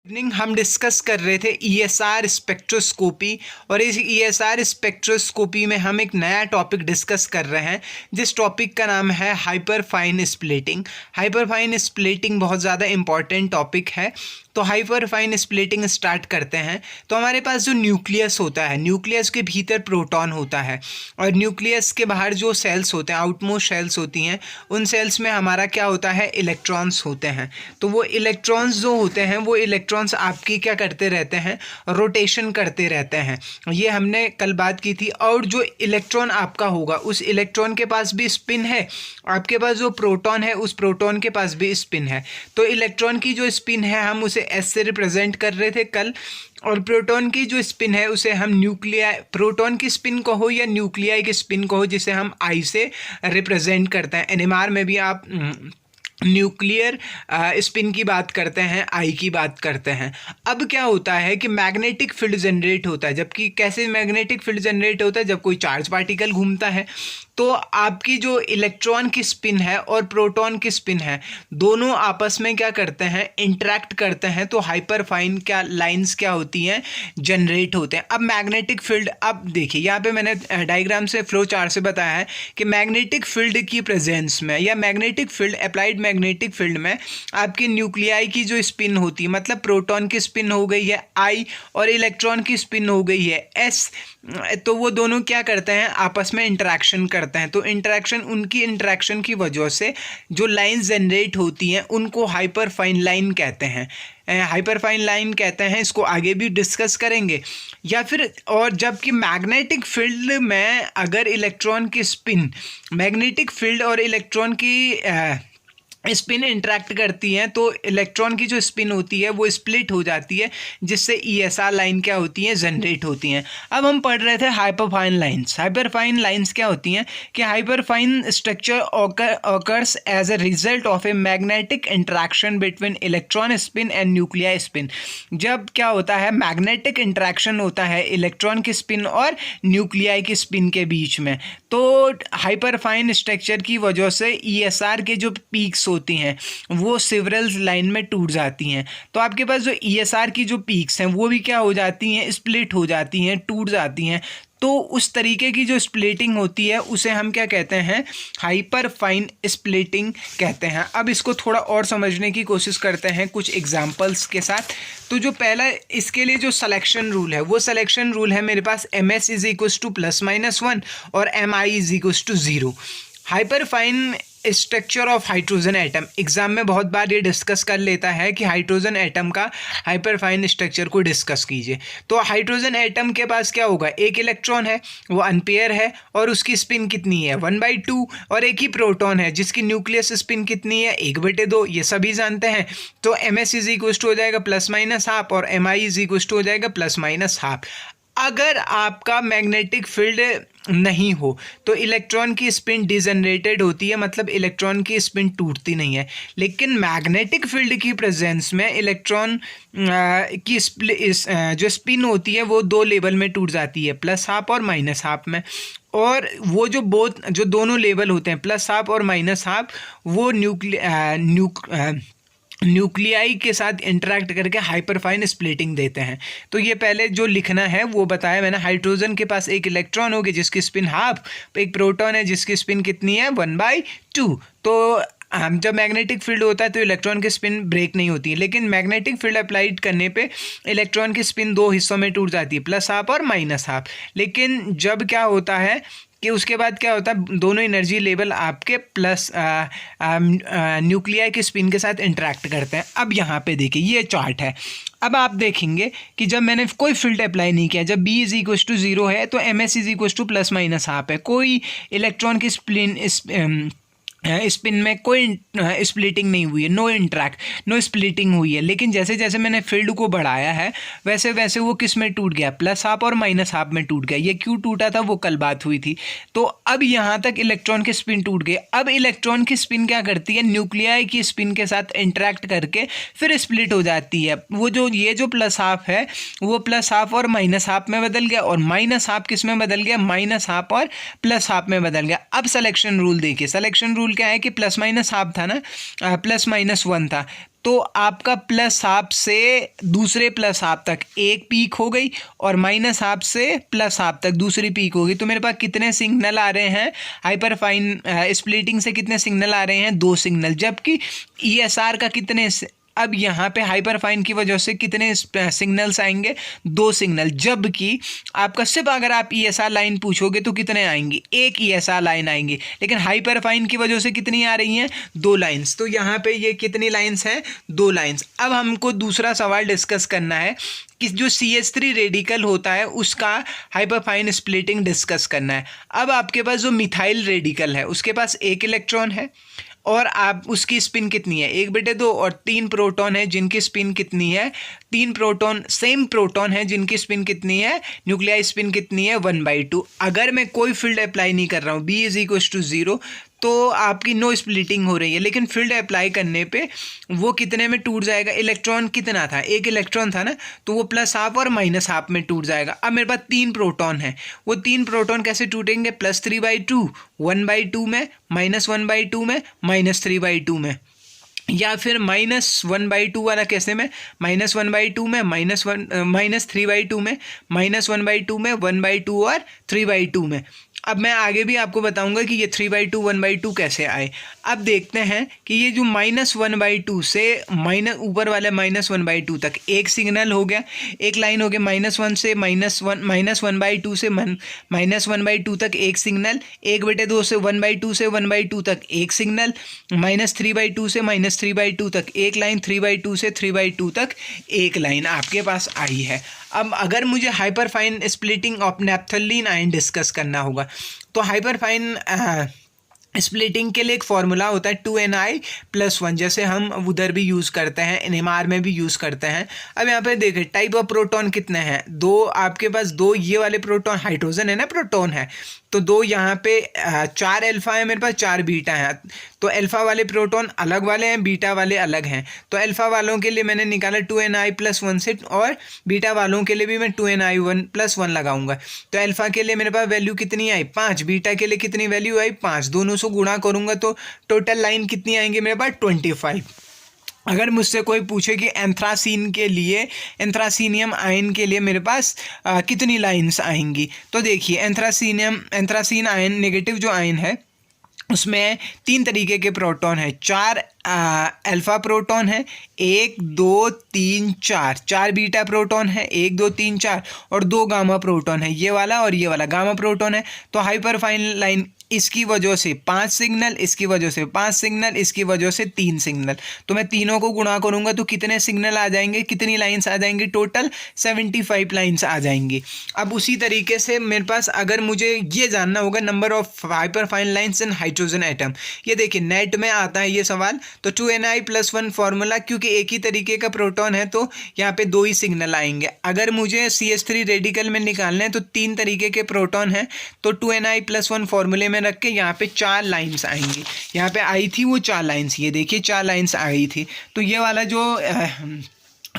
Evening हम discuss कर रहे थे ईएसआर स्पेक्ट्रोस्कोपी। और इस ईएसआर स्पेक्ट्रोस्कोपी में हम एक नया टॉपिक डिस्कस कर रहे हैं जिस टॉपिक का नाम है हाइपरफाइन स्प्लिटिंग। हाइपरफाइन स्प्लिटिंग बहुत ज़्यादा इंपॉर्टेंट टॉपिक है। तो हाइपरफाइन स्प्लिटिंग स्टार्ट करते हैं। तो हमारे पास जो न्यूक्लियस होता है, न्यूक्लियस के भीतर प्रोटॉन होता है और न्यूक्लियस के बाहर जो सेल्स होते हैं, आउटमोस्ट सेल्स होती हैं, उन सेल्स में हमारा क्या होता है, इलेक्ट्रॉन्स होते हैं। तो वो इलेक्ट्रॉन्स जो होते हैं वो इलेक्ट्रॉन्स आपकी क्या करते रहते हैं, रोटेशन करते रहते हैं। ये हमने कल बात की थी। और जो इलेक्ट्रॉन आपका होगा उस इलेक्ट्रॉन के पास भी स्पिन है, आपके पास जो प्रोटॉन है उस प्रोटॉन के पास भी स्पिन है। तो इलेक्ट्रॉन की जो स्पिन है हम उसे एस से रिप्रेजेंट कर रहे थे कल, और प्रोटॉन की जो स्पिन है उसे हम न्यूक्लियाई, प्रोटॉन की स्पिन कहो या न्यूक्लियाई की स्पिन कहो, जिसे हम आई से रिप्रेजेंट करते हैं। एनएमआर में भी आप न्यूक्लियर स्पिन की बात करते हैं, आई की बात करते हैं। अब क्या होता है कि मैग्नेटिक फील्ड जनरेट होता है। जबकि कैसे मैग्नेटिक फील्ड जनरेट होता है, जब कोई चार्ज पार्टिकल घूमता है तो आपकी जो इलेक्ट्रॉन की स्पिन है और प्रोटॉन की स्पिन है दोनों आपस में क्या करते हैं, इंटरेक्ट करते हैं। तो हाइपरफाइन क्या लाइंस क्या होती हैं, जनरेट होते हैं। अब मैग्नेटिक फील्ड, अब देखिए यहाँ पे मैंने डायग्राम से, फ्लो चार्ट से बताया है कि मैग्नेटिक फील्ड की प्रेजेंस में या magnetic field, applied magnetic field में आपकी न्यूक्लियाई की जो स्पिन होती है, मतलब प्रोटॉन की स्पिन हो गई है आई और इलेक्ट्रॉन की स्पिन हो गई है एस, तो वो दोनों क्या करते हैं, आपस में इंटरेक्शन करते हैं। तो इंटरेक्शन, उनकी इंटरेक्शन की वजह से जो लाइन जनरेट होती हैं उनको हाइपरफाइन लाइन कहते हैं, हाइपरफाइन लाइन कहते हैं। इसको आगे भी डिस्कस करेंगे। या फिर और जबकि मैग्नेटिक फील्ड में अगर इलेक्ट्रॉन की स्पिन, मैग्नेटिक फील्ड और इलेक्ट्रॉन की स्पिन इंटरेक्ट करती हैं तो इलेक्ट्रॉन की जो स्पिन होती है वो स्प्लिट हो जाती है, जिससे ईएसआर लाइन क्या होती है, जनरेट होती हैं। अब हम पढ़ रहे थे हाइपरफाइन लाइंस। हाइपरफाइन लाइंस क्या होती हैं कि hyperfine structure occurs as a result of a magnetic interaction between electron spin and nuclear spin. जब क्या होता है, मैग्नेटिक इंटरेक्शन होता है इलेक्ट्रॉन की स्पिन और न्यूक्लियाई की स्पिन के बीच में, तो हाइपरफाइन स्ट्रक्चर की वजह से ईएसआर के जो पीक्स होती हैं वो सिवरल लाइन में टूट जाती हैं। तो आपके पास जो ईएसआर की जो पीक्स हैं वो भी क्या हो जाती हैं, स्प्लिट हो जाती हैं, टूट जाती हैं। तो उस तरीके की जो स्प्लिटिंग होती है उसे हम क्या कहते हैं, हाइपरफाइन स्प्लिटिंग कहते हैं। अब इसको थोड़ा और समझने की कोशिश करते हैं कुछ एग्जांपल्स के साथ। तो जो पहला इसके लिए जो सिलेक्शन रूल है, वो सिलेक्शन रूल है मेरे पास MS इज इक्वल्स टू +-1 और MI is equals to 0। Hyperfine structure of hydrogen atom, exam में बहुत बार ये डिस्कस कर लेता है कि हाइड्रोजन एटम का हाइपरफाइन स्ट्रक्चर को डिस्कस कीजिए। तो हाइड्रोजन एटम के पास क्या होगा, एक इलेक्ट्रॉन है, वो अनपेयर है और उसकी स्पिन कितनी है, 1/2, और एक ही प्रोटॉन है जिसकी न्यूक्लियस स्पिन कितनी है, 1/2। ये सभी जानते हैं। तो MS इज इक्वल्स टू हो जाएगा +-½ और MI इज इक्वल्स टू हो जाएगा +-½ अगर आपका मैग्नेटिक फील्ड नहीं हो तो इलेक्ट्रॉन की स्पिन डिजनरेटेड होती है, मतलब इलेक्ट्रॉन की स्पिन टूटती नहीं है। लेकिन मैग्नेटिक फील्ड की प्रेजेंस में इलेक्ट्रॉन की जो स्पिन होती है वो दो लेवल में टूट जाती है, +½ और -½ में। और वो जो दोनों लेवल होते हैं, +½ और -½ वो न्यूक्लियाई के साथ इंटरेक्ट करके हाइपरफाइन स्प्लिटिंग देते हैं। तो ये पहले जो लिखना है वो बताया मैंने। हाइड्रोजन के पास एक इलेक्ट्रॉन होगी जिसकी स्पिन ½ एक प्रोटॉन है जिसकी स्पिन कितनी है, 1/2। तो जब मैग्नेटिक फील्ड होता है तो इलेक्ट्रॉन की स्पिन ब्रेक नहीं होती है, लेकिन मैग्नेटिक फील्ड अप्लाइड करने पे इलेक्ट्रॉन की स्पिन दो हिस्सों में टूट जाती है, +½ और -½ लेकिन जब क्या होता है कि उसके बाद क्या होता है, दोनों एनर्जी लेवल आपके प्लस न्यूक्लियाई की स्पिन के साथ इंटरेक्ट करते हैं। अब यहाँ पे देखिए ये चार्ट है। अब आप देखेंगे कि जब मैंने कोई फील्ड अप्लाई नहीं किया, जब B इज इक्वल्स टू 0 है तो MS इज इक्वल्स टू +-½ है, कोई इलेक्ट्रॉन की स्पिन में कोई स्प्लिटिंग नहीं हुई है, नो स्प्लिटिंग हुई है। लेकिन जैसे जैसे मैंने फील्ड को बढ़ाया है वैसे वैसे वो किस में टूट गया, +½ और -½ में टूट गया। ये क्यों टूटा था वो कल बात हुई थी। तो अब यहाँ तक इलेक्ट्रॉन की स्पिन टूट गई। अब इलेक्ट्रॉन की स्पिन क्या करती है, न्यूक्लियाई की स्पिन के साथ इंटरेक्ट करके फिर स्प्लिट हो जाती है। वो जो ये जो +½ है वो +½ और -½ में बदल गया, और -½ किस में बदल गया, -½ और +½ में बदल गया। अब सिलेक्शन रूल देखिए, सिलेक्शन रूल रूल क्या है कि प्लस माइनस हाफ था ना, प्लस माइनस 1 था, तो आपका प्लस हाफ से दूसरे प्लस हाफ तक एक पीक हो गई और माइनस हाफ से प्लस हाफ तक दूसरी पीक होगी। तो मेरे पास कितने सिग्नल आ रहे हैं हाइपर फाइन स्प्लिटिंग से, कितने सिग्नल आ रहे हैं? 2 सिग्नल। जबकि ESR का कितने, अब यहाँ पे हाइपर फाइन की वजह से कितने सिग्नल्स आएंगे? 2 सिग्नल। जबकि आपका सिर्फ अगर आप ESR लाइन पूछोगे तो कितने आएंगी? एक ESR लाइन आएंगी। लेकिन हाइपर फाइन की वजह से कितनी आ रही हैं? 2 लाइन्स। तो यहाँ पे ये कितनी लाइन्स हैं? 2 लाइन्स। अब हमको दूसरा सवाल डिस्कस करना है कि जो CH3 रेडिकल होता है उसका हाइपरफाइन स्प्लिटिंग डिस्कस करना है। अब आपके पास जो मिथाइल रेडिकल है उसके पास 1 इलेक्ट्रॉन है और आप उसकी स्पिन कितनी है? 1/2 और 3 प्रोटॉन है जिनकी स्पिन कितनी है? 3 प्रोटॉन, सेम प्रोटॉन है जिनकी स्पिन कितनी है? न्यूक्लियाई स्पिन कितनी है? 1/2। अगर मैं कोई फील्ड अप्लाई नहीं कर रहा हूँ, B = 0, तो आपकी नो स्प्लिटिंग हो रही है। लेकिन फील्ड अप्लाई करने पे वो कितने में टूट जाएगा? इलेक्ट्रॉन कितना था? 1 इलेक्ट्रॉन था ना, तो वो प्लस हाफ और माइनस हाफ में टूट जाएगा। अब मेरे पास 3 प्रोटॉन है, वो 3 प्रोटॉन कैसे टूटेंगे? +3/2, 1/2 में, -1/2 में, -3/2 में, या फिर -1/2 वाला कैसे में? -1/2 में, -3/2 में, -1/2 में, 1/2 और 3/2 में। अब मैं आगे भी आपको बताऊंगा कि ये 3/2 1/2 कैसे आए। अब देखते हैं कि ये जो -1/2 से माइनस ऊपर वाले -1/2 तक एक सिग्नल हो गया, एक लाइन हो गया। -1 से -1/2 से -1/2 तक एक सिग्नल, 1/2 से 1/2 से 1/2 तक एक सिग्नल, -3/2 से -3/2 तक एक लाइन, 3/2 से 3/2 तक एक लाइन आपके पास आई है। अब अगर मुझे hyperfine splitting of naphthalene ion discuss करना होगा तो हाइपरफाइन स्प्लिटिंग के लिए एक फॉर्मूला होता है 2Ni+1, जैसे हम उधर भी यूज़ करते हैं, NMR में भी यूज़ करते हैं। अब यहाँ पे देखिए टाइप ऑफ प्रोटॉन कितने हैं? 2 आपके पास, 2 ये वाले प्रोटॉन हाइड्रोजन है ना, प्रोटॉन है, तो 2 यहाँ पे 4 अल्फ़ा है मेरे पास, 4 बीटा है। तो अल्फ़ा वाले प्रोटॉन अलग वाले हैं, बीटा वाले अलग हैं। तो अल्फ़ा वालों के लिए मैंने निकाला 2Ni+1 से, और बीटा वालों के लिए भी मैं 2Ni+1 लगाऊंगा। तो अल्फ़ा के लिए मेरे पास वैल्यू कितनी आई? 5। बीटा के लिए कितनी वैल्यू आई? 5। दोनों से गुणा करूंगा तो टोटल लाइन कितनी आएंगे मेरे पास? 25। अगर मुझसे कोई पूछे कि एंथ्रासीन के लिए, एंथ्रासीनियम आयन के लिए मेरे पास कितनी लाइंस आएंगी, तो देखिए एंथ्रासीन आयन नेगेटिव जो आयन है उसमें 3 तरीके के प्रोटॉन है। 4 अल्फ़ा प्रोटॉन है, 1 2 3 4, 4 बीटा प्रोटॉन है, 1 2 3 4, और 2 गामा प्रोटॉन है, ये वाला और ये वाला गामा प्रोटॉन है। तो हाइपरफाइन लाइन इसकी वजह से 5 सिग्नल, इसकी वजह से 5 सिग्नल, इसकी वजह से 3 सिग्नल। तो मैं तीनों को गुणा करूंगा तो कितने सिग्नल आ जाएंगे, कितनी लाइंस आ जाएंगी? टोटल 75 लाइंस आ जाएंगी। अब उसी तरीके से मेरे पास अगर मुझे ये जानना होगा number of hyperfine lines in hydrogen atom, ये देखिए नेट में आता है ये सवाल। तो 2Ni+1 फॉर्मूला, क्योंकि एक ही तरीके का प्रोटॉन है तो यहाँ पे 2 ही सिग्नल आएंगे। अगर मुझे CH3 रेडिकल में निकालना है तो 3 तरीके के प्रोटॉन हैं, तो 2Ni+1 फॉर्मूले में रख के यहाँ पे 4 लाइंस आएंगी। यहाँ पे आई थी वो 4 लाइंस, ये देखिए 4 लाइंस आई थी। तो ये वाला जो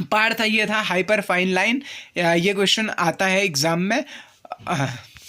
पार्ट था ये था हाइपर फाइन लाइन। ये क्वेश्चन आता है एग्जाम में।